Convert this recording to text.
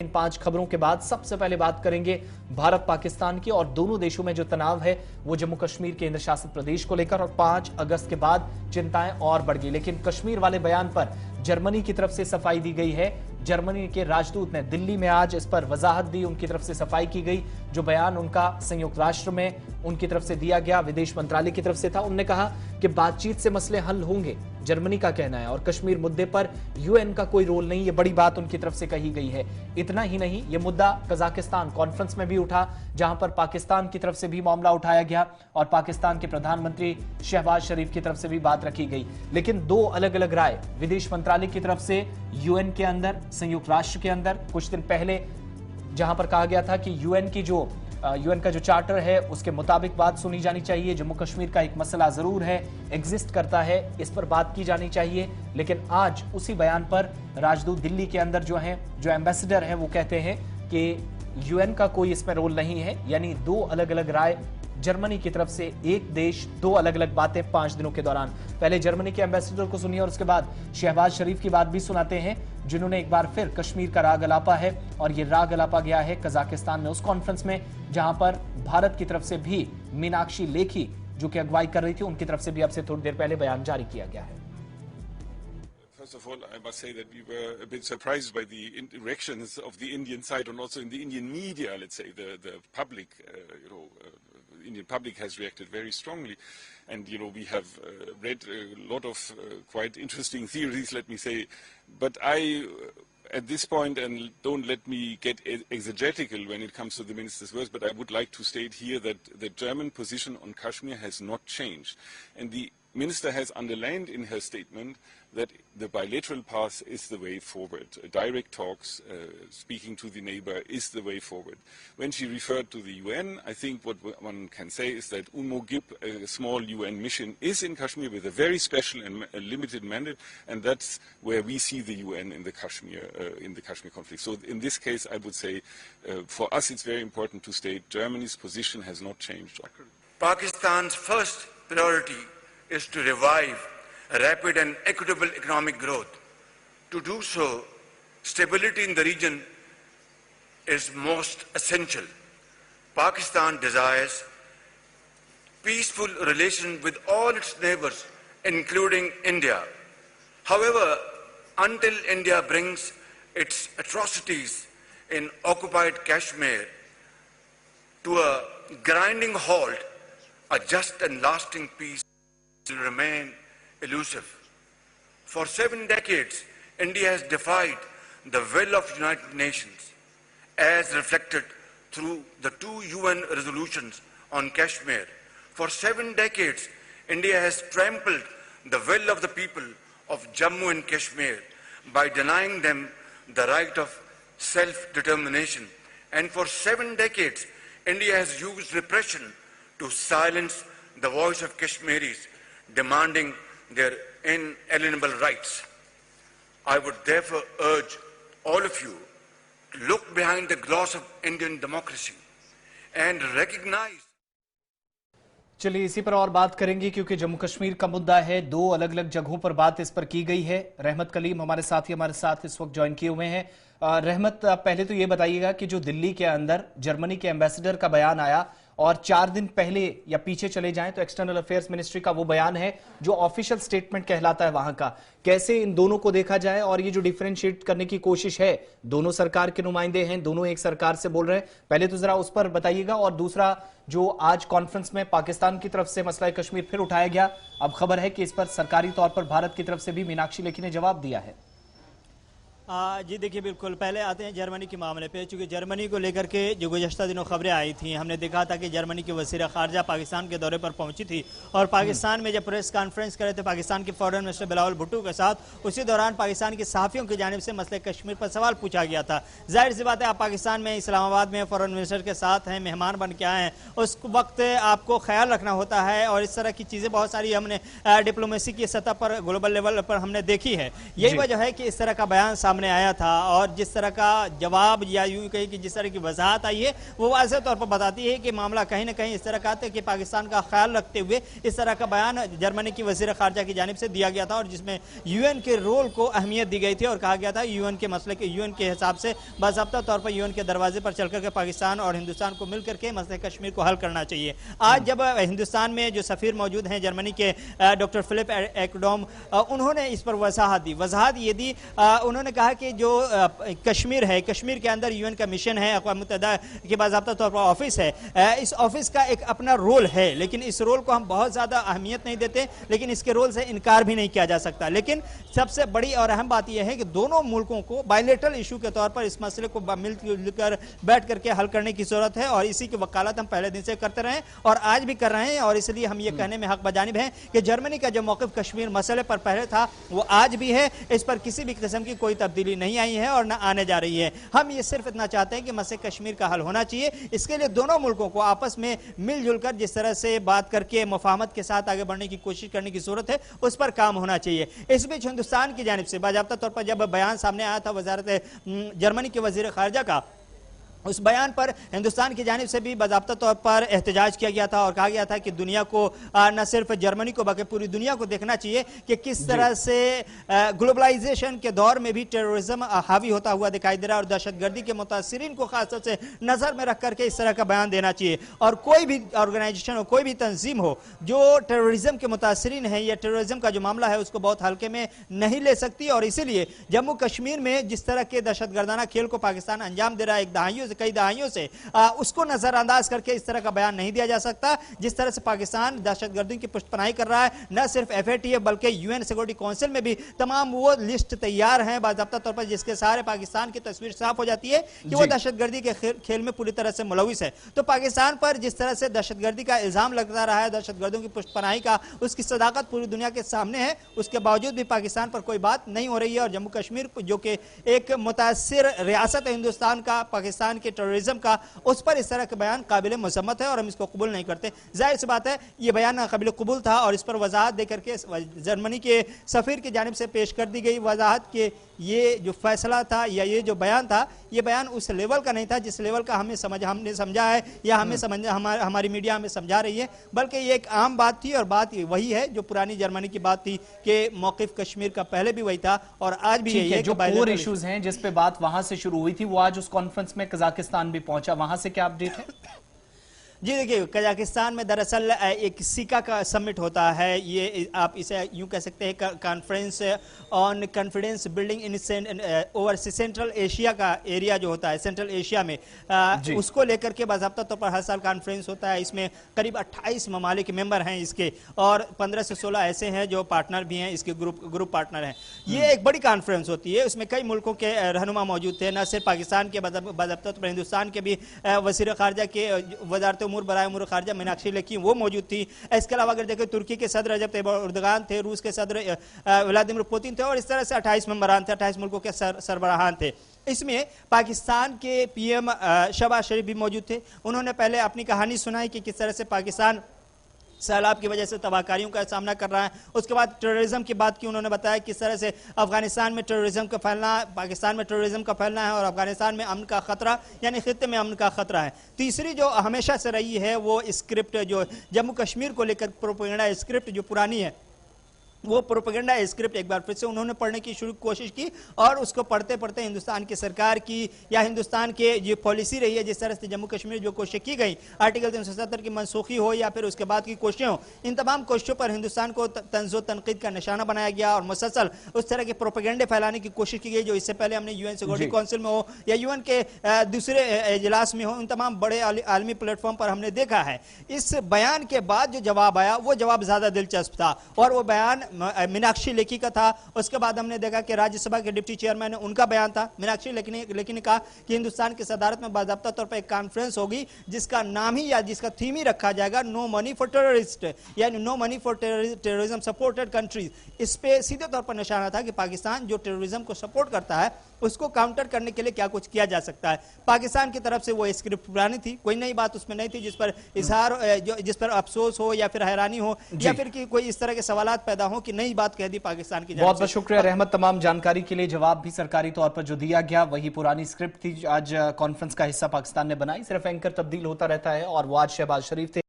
इन 5 खबरों के बाद सबसे पहले बात करेंगे भारत पाकिस्तान की, और दोनों देशों में जो तनाव है वो जम्मू कश्मीर केंद्र शासित प्रदेश को लेकर, और 5 अगस्त के बाद चिंताएं और बढ़ गई। लेकिन कश्मीर वाले बयान पर जर्मनी की तरफ से सफाई दी गई है। जर्मनी के राजदूत ने दिल्ली में आज इस पर वजाहत दी, उनकी तरफ से सफाई की गई। जो बयान उनका संयुक्त राष्ट्र में उनकी तरफ से दिया गया, विदेश मंत्रालय की तरफ से था, उन्होंने कहा कि बातचीत से मसले हल होंगे, जर्मनी का कहना है, और कश्मीर मुद्दे पर यूएन का कोई रोल नहीं, ये बड़ी बात उनकी तरफ से कही गई है। इतना ही नहीं, ये मुद्दा कजाकिस्तान कॉन्फ्रेंस में भी उठा, जहां पर पाकिस्तान की तरफ से भी मामला उठाया गया और पाकिस्तान के प्रधानमंत्री शहबाज शरीफ की तरफ से भी बात रखी गई। लेकिन 2 अलग अलग राय विदेश मंत्रालय की तरफ से यूएन के अंदर, संयुक्त राष्ट्र के अंदर कुछ दिन पहले, जहां पर कहा गया था कि यूएन का जो चार्टर है उसके मुताबिक बात सुनी जानी चाहिए। जम्मू कश्मीर का एक मसला जरूर है, एग्जिस्ट करता है, इस पर बात की जानी चाहिए। लेकिन आज उसी बयान पर राजदूत दिल्ली के अंदर जो एम्बेसडर हैं, वो कहते हैं कि यूएन का कोई इसमें रोल नहीं है। यानी 2 अलग अलग राय जर्मनी की तरफ से, एक देश 2 अलग अलग बातें 5 दिनों के दौरान। पहले जर्मनी के एम्बेसडर को सुनिए और उसके बाद शहबाज शरीफ की बात भी सुनाते हैं, जिन्होंने एक बार फिर कश्मीर का राग अलापा है, और ये राग अलापा गया है कजाकिस्तान में उस कॉन्फ्रेंस में जहां पर भारत की तरफ से भी मीनाक्षी लेखी जो कि अगुवाई कर रही थी, उनकी तरफ से भी अब से थोड़ी देर पहले बयान जारी किया गया है। First of all, I must say that we were a bit surprised by the reactions of the Indian side and also in the Indian media, let's say, the public, Indian public has reacted very strongly. And, we have read a lot of quite interesting theories, let me say. But at this point, and don't let me get exegetical when it comes to the minister's words, but I would like to state here that the German position on Kashmir has not changed. And the Minister has underlined in her statement that the bilateral path is the way forward. Direct talks, speaking to the neighbor is the way forward. When she referred to the UN, I think what one can say is that UNMOGIP, a small UN mission, is in Kashmir with a very special and a limited mandate, and that's where we see the UN in the Kashmir conflict. So in this case, I would say, for us it's very important to state Germany's position has not changed. Pakistan's first priority is to revive rapid and equitable economic growth. To do so, stability in the region is most essential. Pakistan desires peaceful relations with all its neighbors, including India. However, until India brings its atrocities in occupied Kashmir to a grinding halt, a just and lasting peace will remain elusive. For 7 decades, India has defied the will of United Nations, as reflected through the 2 UN resolutions on Kashmir. For 7 decades, India has trampled the will of the people of Jammu and Kashmir by denying them the right of self-determination. And for 7 decades, India has used repression to silence the voice of Kashmiris, demanding their inalienable rights. I would therefore urge all of you to look behind the gloss of Indian democracy and recognize. चलिए इसी पर और बात करेंगे, क्योंकि जम्मू कश्मीर का मुद्दा है, 2 अलग अलग जगहों पर बात इस पर की गई है। रहमत कलीम हमारे साथ इस वक्त ज्वाइन किए हुए हैं। रहमत, पहले तो ये बताइएगा कि जो दिल्ली के अंदर जर्मनी के एम्बेसडर का बयान आया, और 4 दिन पहले या पीछे चले जाएं तो एक्सटर्नल अफेयर्स मिनिस्ट्री का वो बयान है जो ऑफिशियल स्टेटमेंट कहलाता है वहां का, कैसे इन दोनों को देखा जाए? और ये जो डिफरेंशिएट करने की कोशिश है, दोनों सरकार के नुमाइंदे हैं, दोनों एक सरकार से बोल रहे हैं, पहले तो जरा उस पर बताइएगा। और दूसरा, जो आज कॉन्फ्रेंस में पाकिस्तान की तरफ से मसला कश्मीर फिर उठाया गया, अब खबर है कि इस पर सरकारी तौर पर भारत की तरफ से भी मीनाक्षी लेखी ने जवाब दिया है। जी देखिए, बिल्कुल पहले आते हैं जर्मनी के मामले पे, चूँकि जर्मनी को लेकर के जो गुज़श्ता दिनों खबरें आई थी, हमने देखा था कि जर्मनी की वज़ीर ख़ारजा पाकिस्तान के दौरे पर पहुंची थी, और पाकिस्तान में जब प्रेस कॉन्फ्रेंस करे थे पाकिस्तान के फॉरेन मिनिस्टर बिलावल भुट्टो के साथ, उसी दौरान पाकिस्तान के सहाफ़ियों की जानिब से मसले कश्मीर पर सवाल पूछा गया था। जाहिर सी बात है, आप पाकिस्तान में इस्लामाबाद में फॉरेन मिनिस्टर के साथ हैं, मेहमान बन के आए हैं, उस वक्त आपको ख्याल रखना होता है, और इस तरह की चीज़ें बहुत सारी हमने डिप्लोमेसी की सतह पर, ग्लोबल लेवल पर हमने देखी है। यही वजह है कि इस तरह का बयान सामने सामने आया था और जिस तरह का जवाब या यूं कही कि जिस तरह की वजाहत आई है वो वाज़ेह तौर पर बताती है कि मामला कहीं ना कहीं इस तरह का था कि पाकिस्तान का ख्याल रखते हुए इस तरह का बयान जर्मनी की वज़ीर ख़ारजा की जानिब से दिया गया था और जिसमें यूएन के रोल को अहमियत दी गई थी और कहा गया था यूएन के मसले के यूएन के हिसाब से बाज़ाब्ता तौर पर यूएन के दरवाजे पर चल करके पाकिस्तान और हिंदुस्तान को मिल करके मसले कश्मीर को हल करना चाहिए। आज जब हिंदुस्तान में जो सफ़ीर मौजूद हैं जर्मनी के डॉक्टर फिलिप एक्डोम, उन्होंने इस पर वजाहत ये दी। उन्होंने कहा कि जो कश्मीर है, कश्मीर के अंदर यूएन का मिशन है, अक़वाम मुत्तहिदा के बाज़ाब्ता तौर पर ऑफिस है, इस ऑफिस का एक अपना रोल है, लेकिन इस रोल को हम बहुत ज़्यादा अहमियत नहीं देते, लेकिन इसके रोल से इनकार भी नहीं किया जा सकता। लेकिन सबसे बड़ी और अहम बात यह है कि दोनों मुल्कों को बायलेटरल इशू के तौर पर इस मसले को मिलकर बैठ करके हल करने की ज़रूरत है और इसी की वकालत हम पहले दिन से करते रहे और आज भी कर रहे हैं और इसलिए हम ये कहने में हक बजानिब हैं कि जर्मनी का जो मौक़िफ़ कश्मीर मसले पर पहले था वो आज भी है। इस पर किसी भी किस्म की कोई तब्दीली नहीं आई है और न आने जा रही है। हम ये सिर्फ इतना चाहते हैं कि मसले कश्मीर का हल होना चाहिए। इसके लिए दोनों मुल्कों को आपस में मिलजुल कर जिस तरह से बात करके मुफाहमत के साथ आगे बढ़ने की कोशिश करने की ज़रूरत है, उस पर काम होना चाहिए। इस बीच हिंदुस्तान की जानिब से बाज़ाब्ता तौर पर जब बयान सामने आया था वज़ारत जर्मनी के वज़ीर ख़ारजा का, उस बयान पर हिंदुस्तान की जानिब से भी बाज़ाब्ता तौर पर एहतजाज किया गया था और कहा गया था कि दुनिया को न सिर्फ जर्मनी को बल्कि पूरी दुनिया को देखना चाहिए कि किस तरह से ग्लोबलाइजेशन के दौर में भी टेररिज्म हावी होता हुआ दिखाई दे रहा है और दहशतगर्दी के मुतासिरीन को खासतौर से नज़र में रख करके इस तरह का बयान देना चाहिए। और कोई भी ऑर्गेनाइजेशन हो, कोई भी तंजीम हो जो टेररिज्म के मुतासिरीन है या टेररिज्म का जो मामला है उसको बहुत हल्के में नहीं ले सकती और इसीलिए जम्मू कश्मीर में जिस तरह के दहशतगर्दाना खेल को पाकिस्तान अंजाम दे रहा है कई दहाइयों से उसको नजरअंदाज करके इस तरह का बयान नहीं दिया जा सकता। जिस तरह से पाकिस्तान दहशतगर्दी की पुष्टपनाही कर रहा है, न सिर्फ एफएटीएफ बल्कि यूएन सिक्योरिटी काउंसिल में भी तमाम वो लिस्ट तैयार हैं बाज़ाब्ता तौर पर जिसके सहारे पाकिस्तान की तस्वीर साफ हो जाती है कि वो दहशतगर्दी के खेल में पूरी तरह से मुलविस है। तो पाकिस्तान पर जिस तरह से दहशतगर्दी का इल्जाम लगता रहा है, दहशतगर्दियों की पुष्टपनाही का, उसकी सदाकत पूरी दुनिया के सामने है, उसके बावजूद भी पाकिस्तान पर कोई बात नहीं हो रही है और जम्मू कश्मीर जो कि एक मुतासिर रियासत है हिंदुस्तान का, पाकिस्तान के टेररिज्म का, उस पर इस तरह के बयान काबिल मजम्मत है और हम इसको कबूल नहीं करते। जाहिर सी बात है ये बयान काबिल कबूल था और इस पर वजाहत देकर के जर्मनी के सफ़ीर की जानिब से पेश कर दी गई वजाहत के ये जो फैसला था या ये जो बयान था, ये बयान उस लेवल का नहीं था जिस लेवल का हमने समझा है या हमें समझा हमारी मीडिया हमें समझा रही है, बल्कि ये एक आम बात थी और बात वही है जो पुरानी जर्मनी की बात थी कि मौक़िफ़ कश्मीर का पहले भी वही था और आज भी यही है। जो कोर इश्यूज हैं जिस पे बात वहां से शुरू हुई थी वो आज उस कॉन्फ्रेंस में कजाकिस्तान भी पहुंचा, वहां से क्या अपडेट है? जी देखिए, कजाकिस्तान में दरअसल एक सिका का समिट होता है, ये आप इसे यूं कह सकते हैं conference on confidence building in over central Asia का एरिया जो होता है सेंट्रल एशिया में, उसको लेकर के बाज़ाब्ता तौर पर हर साल कॉन्फ्रेंस होता है। इसमें करीब 28 ममालिक मेंबर हैं इसके और 15 से 16 ऐसे हैं जो पार्टनर भी हैं, इसके ग्रुप पार्टनर हैं। ये एक बड़ी कॉन्फ्रेंस होती है, उसमें कई मुल्कों के रहनुमा मौजूद थे, न सिर्फ पाकिस्तान के बाज़ाब्ता तौर पर हिंदुस्तान के भी वज़ीर ख़ारजा के वज़ारत उमूर ख़ारजा मीनाक्षी लेखी वो मौजूद थी। इसके अलावा अगर देखें तुर्की के सदर रजब तैयब एर्दोगान थे, रूस के सदर व्लादिमीर पुतिन थे और इस तरह से 28 मेंबरान थे, 28 मुल्कों के सरबराहान थे। इसमें पाकिस्तान के पीएम शहबाज शरीफ भी मौजूद थे। उन्होंने पहले अपनी कहानी सुनाई कि किस तरह से पाकिस्तान सैलाब की वजह से तबाहकारियों का सामना कर रहा है। उसके बाद टेररिज्म की बात की, उन्होंने बताया किस तरह से अफगानिस्तान में टेररिज्म का फैलना, पाकिस्तान में टेररिज्म का फैलना है और अफगानिस्तान में अमन का खतरा यानी खित्ते में अमन का खतरा है। तीसरी जो हमेशा से रही है वो स्क्रिप्ट जो जम्मू कश्मीर को लेकर प्रोपेगेंडा स्क्रिप्ट जो पुरानी है, वो प्रोपेगेंडा स्क्रिप्ट एक बार फिर से उन्होंने पढ़ने की कोशिश की और उसको पढ़ते पढ़ते हिंदुस्तान की सरकार की या हिंदुस्तान के जो पॉलिसी रही है, जिस तरह से जम्मू कश्मीर जो कोशिशें की गई, आर्टिकल 377 की मनसूखी हो या फिर उसके बाद की कोशिशें हो, इन तमाम कोशिशों पर हिंदुस्तान को तंज़ो तनकीद का निशाना बनाया गया और मुसलसल उस तरह के प्रोपेगेंडे फैलाने की कोशिश की गई जो इससे पहले हमने यूएन सिक्योरिटी काउंसिल में हो या यूएन के दूसरे इजलास में हो, उन तमाम बड़े आलमी प्लेटफॉर्म पर हमने देखा है। इस बयान के बाद जो जवाब आया वो जवाब ज़्यादा दिलचस्प था और वो बयान मीनाक्षी लेखी का था। उसके बाद हमने देखा कि राज्यसभा के डिप्टी चेयरमैन है, उनका बयान था। मीनाक्षी लेखी ने कहा कि हिंदुस्तान की सदारत में बाज़ाब्ता तौर पर एक कॉन्फ्रेंस होगी जिसका नाम ही या जिसका थीम ही रखा जाएगा नो मनी फॉर टेररिस्ट यानी no money for terrorism supported countries. इस पे सीधे तौर पर निशाना था कि पाकिस्तान जो टेररिज्म को सपोर्ट करता है उसको काउंटर करने के लिए क्या कुछ किया जा सकता है। पाकिस्तान की तरफ से वो स्क्रिप्ट पुरानी थी, कोई नई बात उसमें नहीं थी जिस पर इजहार जिस पर अफसोस हो या फिर हैरानी हो या फिर कि कोई इस तरह के सवालात पैदा हो तरह की नई बात कह दी पाकिस्तान की बहुत बहुत शुक्रिया रहमत, तमाम जानकारी के लिए। जवाब भी सरकारी तौर पर जो दिया गया वही पुरानी स्क्रिप्ट थी आज कॉन्फ्रेंस का हिस्सा पाकिस्तान ने बनाई। सिर्फ एंकर तब्दील होता रहता है और वो आज शहबाज शरीफ थे।